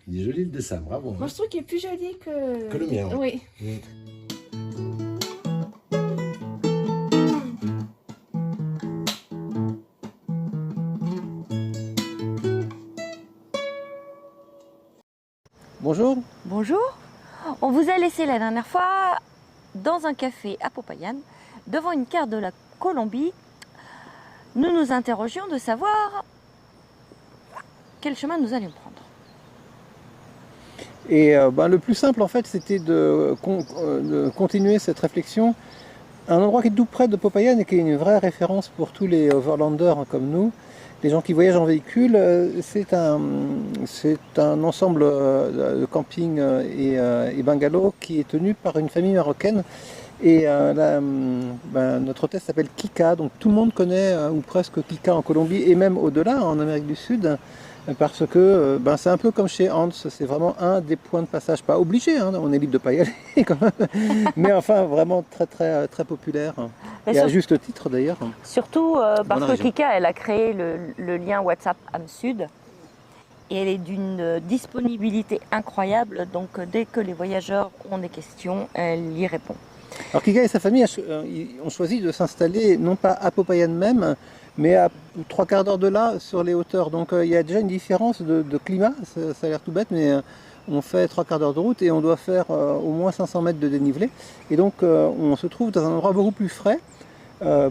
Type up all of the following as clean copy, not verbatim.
Il est joli le dessin, bravo. Moi, je trouve qu'il est plus joli Que le mien. Oui. Bonjour. Bonjour, on vous a laissé la dernière fois dans un café à Popayan, devant une carte de la Colombie. Nous nous interrogions de savoir quel chemin nous allions prendre. Et le plus simple en fait c'était de continuer cette réflexion à un endroit qui est tout près de Popayan et qui est une vraie référence pour tous les overlanders comme nous, les gens qui voyagent en véhicule. C'est un ensemble de camping et bungalow qui est tenu par une famille marocaine. Et notre hôtesse s'appelle Kika, donc tout le monde connaît ou presque Kika en Colombie et même au-delà en Amérique du Sud. Parce que c'est un peu comme chez Hans, c'est vraiment un des points de passage, pas obligé, hein, on est libre de ne pas y aller quand même, mais enfin vraiment très populaire, et à juste titre d'ailleurs. Surtout parce que Kika, elle a créé le lien WhatsApp âme sud, et elle est d'une disponibilité incroyable, donc dès que les voyageurs ont des questions, elle y répond. Alors Kika et sa famille ont choisi de s'installer non pas à Popayan même, mais à 3/4 d'heure de là, sur les hauteurs. Donc il y a déjà une différence de climat, ça a l'air tout bête, mais on fait 3/4 d'heure de route et on doit faire au moins 500 mètres de dénivelé. Et donc on se trouve dans un endroit beaucoup plus frais,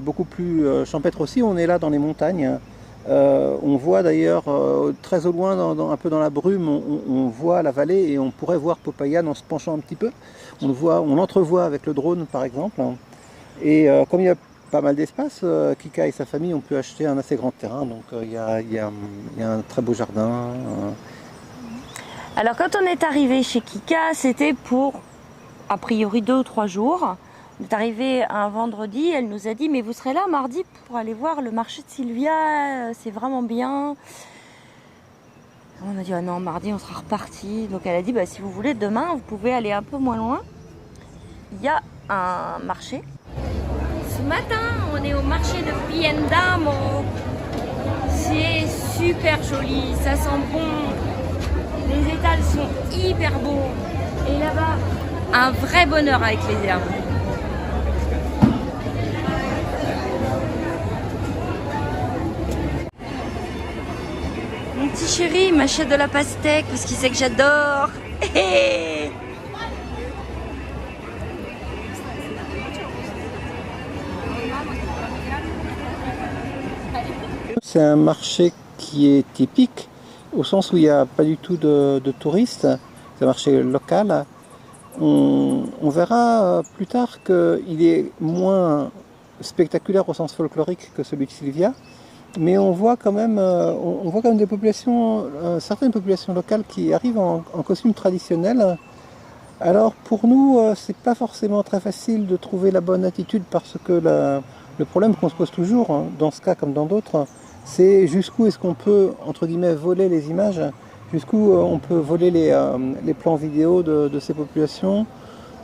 beaucoup plus champêtre aussi. On est là dans les montagnes. On voit d'ailleurs très au loin, un peu dans la brume, on voit la vallée et on pourrait voir Popayan en se penchant un petit peu. On l'entrevoit avec le drone par exemple. Et comme il y a pas mal d'espace, Kika et sa famille ont pu acheter un assez grand terrain, donc il y a un très beau jardin. Alors quand on est arrivé chez Kika, c'était pour a priori 2 ou 3 jours. On est arrivé un vendredi, elle nous a dit mais vous serez là mardi pour aller voir le marché de Sylvia, c'est vraiment bien. On a dit ah non, mardi on sera reparti. Donc elle a dit si vous voulez demain vous pouvez aller un peu moins loin. Il y a un marché. Ce matin, on est au marché de Piendamo. C'est super joli, ça sent bon. Les étals sont hyper beaux. Et là-bas, un vrai bonheur avec les herbes. Mon petit chéri m'achète de la pastèque parce qu'il sait que j'adore. C'est un marché qui est typique, au sens où il n'y a pas du tout de touristes, c'est un marché local. On verra plus tard qu'il est moins spectaculaire au sens folklorique que celui de Sylvia, mais on voit quand même des populations, certaines populations locales qui arrivent en costume traditionnel. Alors pour nous, c'est pas forcément très facile de trouver la bonne attitude parce que le problème qu'on se pose toujours, dans ce cas comme dans d'autres, c'est jusqu'où est-ce qu'on peut, entre guillemets, voler les images, jusqu'où on peut voler les plans vidéo de ces populations.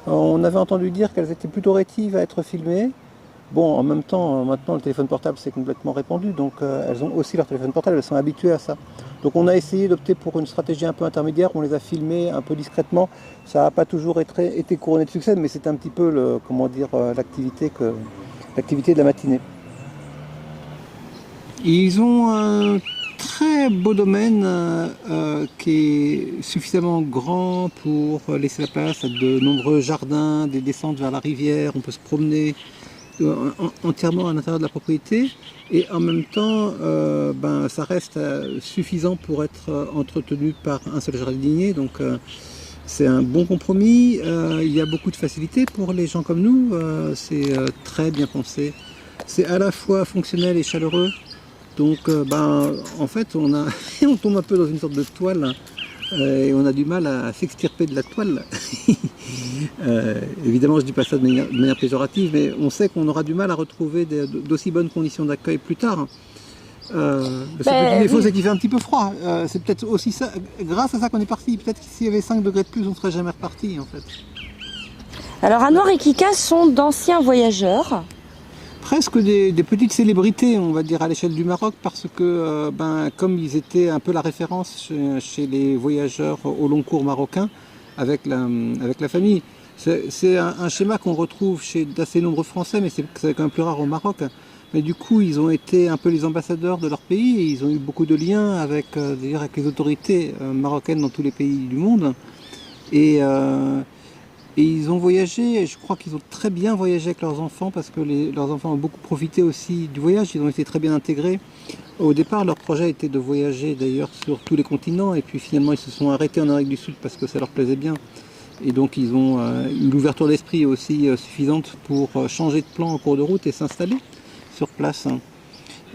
On avait entendu dire qu'elles étaient plutôt rétives à être filmées. Bon, en même temps, maintenant le téléphone portable c'est complètement répandu, donc elles ont aussi leur téléphone portable, elles sont habituées à ça. Donc on a essayé d'opter pour une stratégie un peu intermédiaire, on les a filmées un peu discrètement. Ça n'a pas toujours été couronné de succès, mais c'est un petit peu l'activité de la matinée. Ils ont un très beau domaine qui est suffisamment grand pour laisser la place à de nombreux jardins, des descentes vers la rivière, on peut se promener entièrement à l'intérieur de la propriété et en même temps ça reste suffisant pour être entretenu par un seul jardinier, donc c'est un bon compromis. Il y a beaucoup de facilité pour les gens comme nous, c'est très bien pensé, c'est à la fois fonctionnel et chaleureux. Donc en fait on tombe un peu dans une sorte de toile et on a du mal à s'extirper de la toile. Évidemment je ne dis pas ça de manière péjorative, mais on sait qu'on aura du mal à retrouver d'aussi bonnes conditions d'accueil plus tard. Le seul défaut c'est qu'il fait un petit peu froid, c'est peut-être aussi ça, grâce à ça qu'on est parti, peut-être que s'il y avait 5 degrés de plus on ne serait jamais reparti en fait. Alors Anouar et Kika sont d'anciens voyageurs. presque des petites célébrités, on va dire, à l'échelle du Maroc, parce que comme ils étaient un peu la référence chez les voyageurs au long cours marocains avec la famille. C'est un schéma qu'on retrouve chez d'assez nombreux Français, mais c'est quand même plus rare au Maroc. Mais du coup, ils ont été un peu les ambassadeurs de leur pays et ils ont eu beaucoup de liens avec les autorités marocaines dans tous les pays du monde. Et ils ont voyagé, et je crois qu'ils ont très bien voyagé avec leurs enfants parce que leurs enfants ont beaucoup profité aussi du voyage, ils ont été très bien intégrés. Au départ, leur projet était de voyager d'ailleurs sur tous les continents et puis finalement ils se sont arrêtés en Amérique du Sud parce que ça leur plaisait bien. Et donc ils ont eu l'ouverture d'esprit aussi suffisante pour changer de plan en cours de route et s'installer sur place.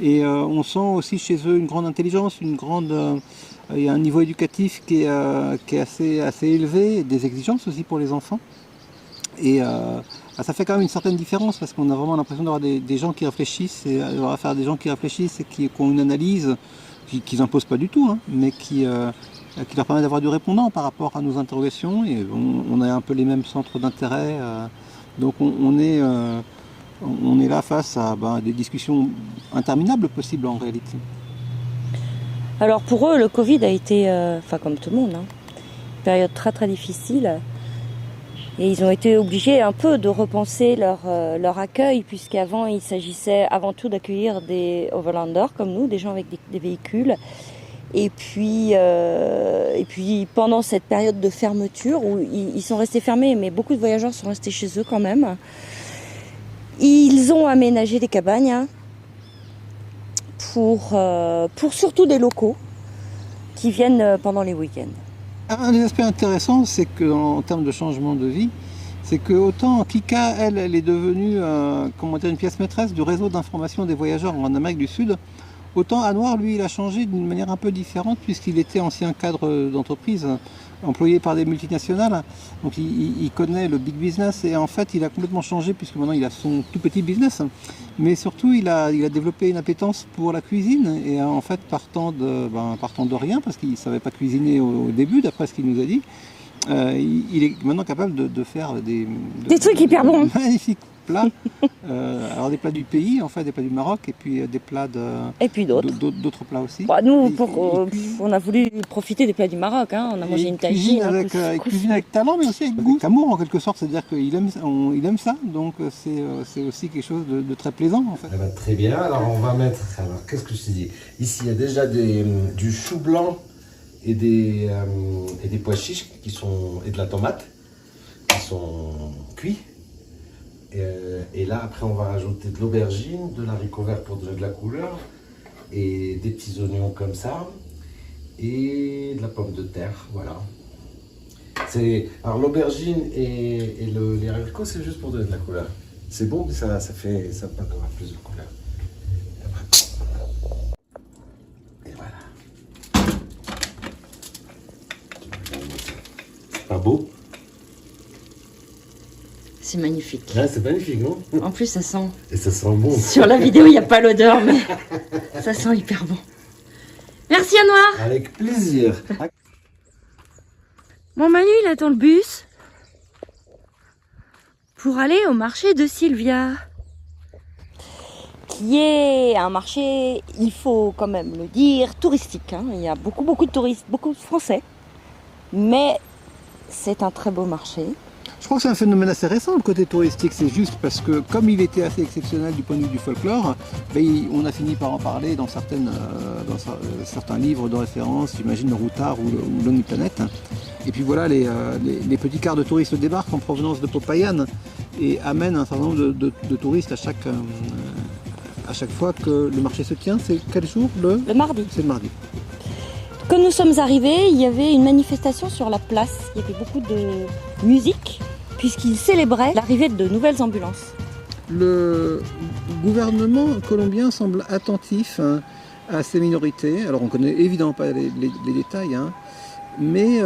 Et on sent aussi chez eux une grande intelligence, il y a un niveau éducatif qui est assez élevé, des exigences aussi pour les enfants. Et ça fait quand même une certaine différence parce qu'on a vraiment l'impression d'avoir des gens qui réfléchissent et d'avoir affaire à des gens qui réfléchissent et qui ont une analyse qu'ils n'imposent pas du tout, hein, mais qui leur permet d'avoir du répondant par rapport à nos interrogations. Et on a un peu les mêmes centres d'intérêt, donc on est là face à des discussions interminables possibles en réalité. Alors pour eux, le Covid a été, comme tout le monde, une période très très difficile. Et ils ont été obligés un peu de repenser leur accueil, puisqu'avant il s'agissait avant tout d'accueillir des overlanders comme nous, des gens avec des véhicules. Et puis pendant cette période de fermeture, où ils sont restés fermés, mais beaucoup de voyageurs sont restés chez eux quand même, ils ont aménagé des cabanes pour surtout des locaux qui viennent pendant les week-ends. Un des aspects intéressants, c'est qu'en termes de changement de vie, c'est que autant Kika, elle est devenue une pièce maîtresse du réseau d'information des voyageurs en Amérique du Sud, autant Anouar, lui, il a changé d'une manière un peu différente puisqu'il était ancien cadre d'entreprise, employé par des multinationales. Donc il connaît le big business et en fait il a complètement changé puisque maintenant il a son tout petit business. Mais surtout il a développé une appétence pour la cuisine et en fait partant de rien parce qu'il ne savait pas cuisiner au début d'après ce qu'il nous a dit. Il est maintenant capable de faire des trucs hyper bons, magnifiques plats. Alors des plats du pays, en fait, des plats du Maroc, et puis des plats d'autres plats aussi. Nous, on a voulu profiter des plats du Maroc. On a mangé une tagine. Il cuisine avec talent, mais aussi avec goût. Avec amour, en quelque sorte, c'est-à-dire qu'il aime ça, donc c'est aussi quelque chose de très plaisant, en fait. Très bien, alors on va mettre... Alors, qu'est-ce que je te dis? Ici, il y a déjà du chou blanc et des pois chiches et de la tomate qui sont cuits. Et là, après, on va rajouter de l'aubergine, de l'haricot vert pour donner de la couleur, et des petits oignons comme ça, et de la pomme de terre, voilà. Alors l'aubergine et les haricots, c'est juste pour donner de la couleur. C'est bon, mais ça permet d'avoir plus de couleur. Et voilà. Pas beau? C'est magnifique. Ouais, c'est magnifique, non? En plus, ça sent... Et ça sent bon. Sur la vidéo, il n'y a pas l'odeur, mais ça sent hyper bon. Merci, Anouar. Avec plaisir. Bon, Manu, il attend le bus pour aller au marché de Sylvia. Qui est un marché, il faut quand même le dire, touristique. Il y a beaucoup de touristes, beaucoup de Français. Mais c'est un très beau marché. Je crois que c'est un phénomène assez récent, le côté touristique. C'est juste parce que, comme il était assez exceptionnel du point de vue du folklore, on a fini par en parler dans certains livres de référence, j'imagine le Routard ou Lonely Planet. Et puis voilà, les petits cars de touristes débarquent en provenance de Popayan et amènent un certain nombre de touristes à chaque fois que le marché se tient. C'est quel jour? Le mardi. C'est le mardi. Quand nous sommes arrivés, il y avait une manifestation sur la place. Il y avait beaucoup de musique, puisqu'ils célébraient l'arrivée de nouvelles ambulances. Le gouvernement colombien semble attentif à ces minorités. Alors on ne connaît évidemment pas les détails, mais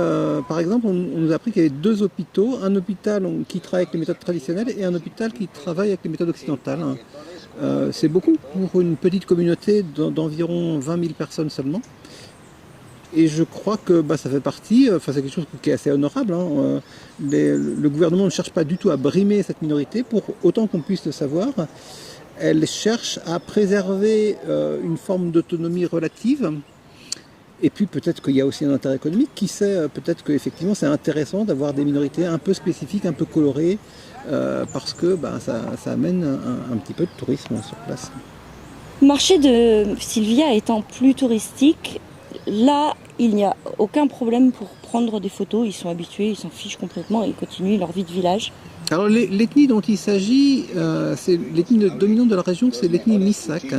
par exemple on nous a appris qu'il y avait 2 hôpitaux, un hôpital qui travaille avec les méthodes traditionnelles et un hôpital qui travaille avec les méthodes occidentales. C'est beaucoup pour une petite communauté d'environ 20 000 personnes seulement. Et je crois que ça fait partie, c'est quelque chose qui est assez honorable. Le gouvernement ne cherche pas du tout à brimer cette minorité, pour autant qu'on puisse le savoir. elle cherche à préserver une forme d'autonomie relative. Et puis peut-être qu'il y a aussi un intérêt économique. Qui sait, peut-être qu'effectivement c'est intéressant d'avoir des minorités un peu spécifiques, un peu colorées, parce que ça amène un petit peu de tourisme sur place. Le marché de Sylvia étant plus touristique, là, il n'y a aucun problème pour prendre des photos. Ils sont habitués, ils s'en fichent complètement, ils continuent leur vie de village. Alors l'ethnie dont il s'agit, c'est l'ethnie dominante de la région, c'est l'ethnie Misak.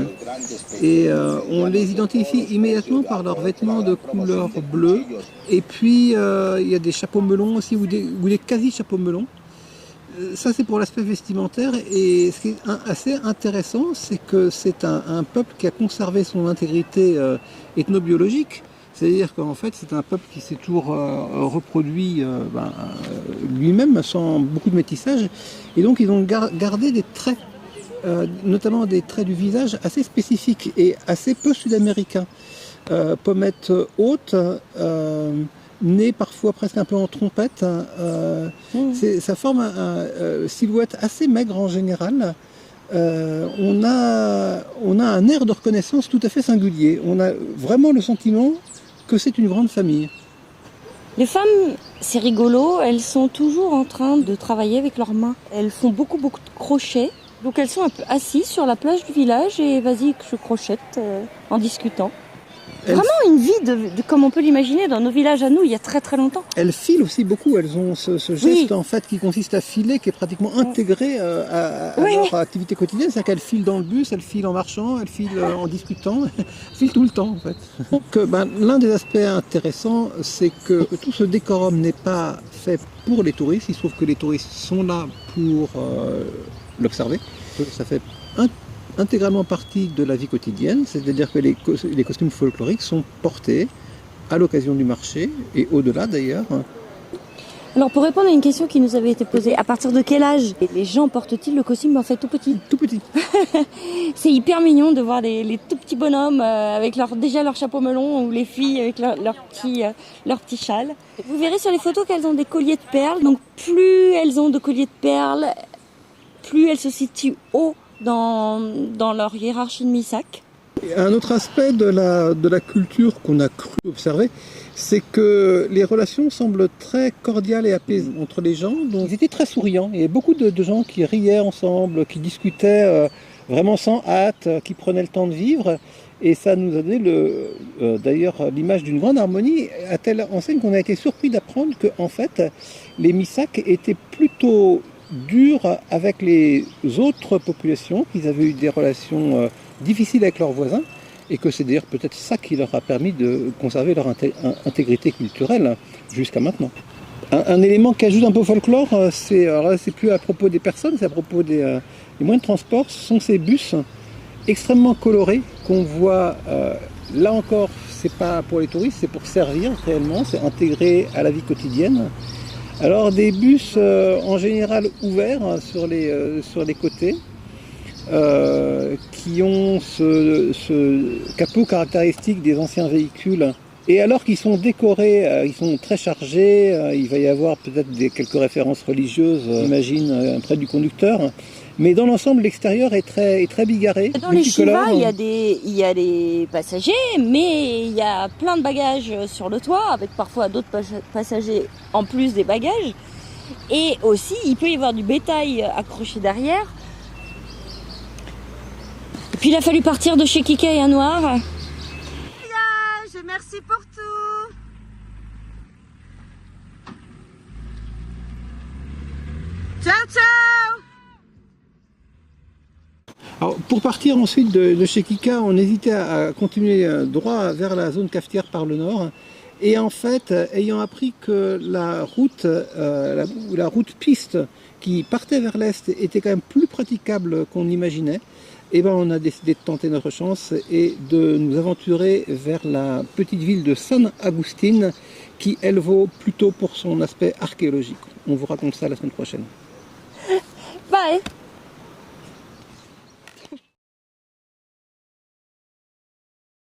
Et on les identifie immédiatement par leurs vêtements de couleur bleue. Et puis il y a des chapeaux melons aussi, ou des quasi-chapeaux melons. Ça c'est pour l'aspect vestimentaire, et ce qui est assez intéressant, c'est que c'est un peuple qui a conservé son intégrité ethnobiologique, c'est-à-dire qu'en fait c'est un peuple qui s'est toujours reproduit lui-même sans beaucoup de métissage, et donc ils ont gardé des traits, notamment des traits du visage assez spécifiques et assez peu sud-américains. Pommettes hautes, nez parfois presque un peu en trompette, ça forme une silhouette assez maigre en général. On a un air de reconnaissance tout à fait singulier. On a vraiment le sentiment que c'est une grande famille. Les femmes, c'est rigolo, elles sont toujours en train de travailler avec leurs mains. Elles font beaucoup de crochets. Donc elles sont un peu assises sur la plage du village et vas-y que je crochette en discutant. Vraiment une vie comme on peut l'imaginer dans nos villages à nous il y a très très longtemps. Elles filent aussi beaucoup, elles ont ce geste en fait qui consiste à filer, qui est pratiquement intégré à leur activité quotidienne, c'est-à-dire qu'elles filent dans le bus, elles filent en marchant, elles filent en discutant, elles filent tout le temps en fait. Donc l'un des aspects intéressants, c'est que tout ce décorum n'est pas fait pour les touristes, il se trouve que les touristes sont là pour l'observer, ça fait intégralement partie de la vie quotidienne, c'est-à-dire que les costumes folkloriques sont portés à l'occasion du marché et au-delà d'ailleurs. Alors pour répondre à une question qui nous avait été posée, à partir de quel âge les gens portent-ils le costume en fait tout petit? Tout petit. C'est hyper mignon de voir les tout petits bonhommes avec déjà leur chapeau melon, ou les filles avec leur petit châle. Vous verrez sur les photos qu'elles ont des colliers de perles, donc plus elles ont de colliers de perles, plus elles se situent haut dans leur hiérarchie de Misak. Un autre aspect de la culture qu'on a cru observer, c'est que les relations semblent très cordiales et apaisées entre les gens. Donc, ils étaient très souriants. Il y avait beaucoup de gens qui riaient ensemble, qui discutaient vraiment sans hâte, qui prenaient le temps de vivre. Et ça nous a donné d'ailleurs l'image d'une grande harmonie, à telle enseigne qu'on a été surpris d'apprendre que en fait, les Misak étaient plutôt durs avec les autres populations, qu'ils avaient eu des relations difficiles avec leurs voisins, et que c'est d'ailleurs peut-être ça qui leur a permis de conserver leur intégrité culturelle jusqu'à maintenant. Un élément qui ajoute un peu au folklore, c'est plus à propos des personnes, c'est à propos des moyens de transport, ce sont ces bus extrêmement colorés qu'on voit, là encore, c'est pas pour les touristes, c'est pour servir réellement, c'est intégré à la vie quotidienne. Alors des bus en général ouverts sur les côtés, qui ont ce capot caractéristique des anciens véhicules. Et alors qu'ils sont décorés, ils sont très chargés, il va y avoir peut-être quelques références religieuses, j'imagine, près du conducteur. Mais dans l'ensemble, l'extérieur est très bigarré. Dans les Chivas, il y a des passagers, mais il y a plein de bagages sur le toit, avec parfois d'autres passagers en plus des bagages. Et aussi, il peut y avoir du bétail accroché derrière. Et puis il a fallu partir de chez Kika et un noir. Merci pour tout. Ciao, ciao. Alors, pour partir ensuite de chez Kika, on hésitait à continuer droit vers la zone cafetière par le nord. Et en fait, ayant appris que la route piste qui partait vers l'est était quand même plus praticable qu'on imaginait, et on a décidé de tenter notre chance et de nous aventurer vers la petite ville de San Agustín, qui elle vaut plutôt pour son aspect archéologique. On vous raconte ça la semaine prochaine. Bye.